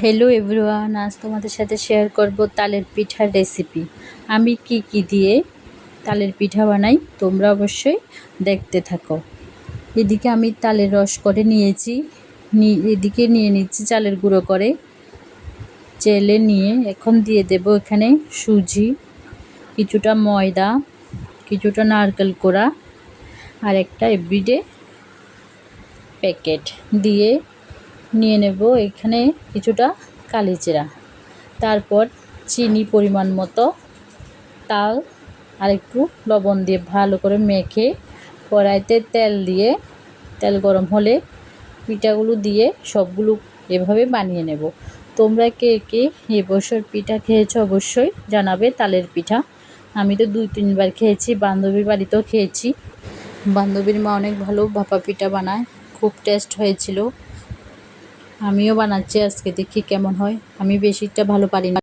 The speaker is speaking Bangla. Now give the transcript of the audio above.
হ্যালো এভরিওয়ান, আজ তোমাদের সাথে শেয়ার করব তালের পিঠার রেসিপি। আমি কি দিয়ে তালের পিঠা বানাই তোমরা অবশ্যই দেখতে থাকো। এদিকে আমি তালের রস করে নিয়েছি, এদিকে নিয়ে নিচ্ছি চালের গুঁড়ো করে চেলে নিয়ে এখন দিয়ে দেব এখানে সুজি, কিছুটা ময়দা, কিছুটা নারকেল কোড়া আর একটা এভরিডে প্যাকেট দিয়ে নিয়ে নেব এখানে কিছুটা কালিজিরা, তারপর চিনি পরিমাণ মতো, তাল আর একটু লবণ দিয়ে ভালো করে মেখে কড়াইতে তেল দিয়ে তেল গরম হলে পিঠাগুলো দিয়ে সবগুলো এভাবে বানিয়ে নেব। তোমরা কে কে এবছর পিঠা খেয়েছো অবশ্যই জানাবে। তালের পিঠা আমি তো 2-3 বার খেয়েছি, বান্ধবীর বাড়িতেও খেয়েছি। বান্ধবীর মা অনেক ভালো ভাপা পিঠা বানায়, খুব টেস্ট হয়েছিল। আমিও বানাচ্ছি আজকে, দেখি কেমন হয়। আমি বেশিটা ভালো পারি না।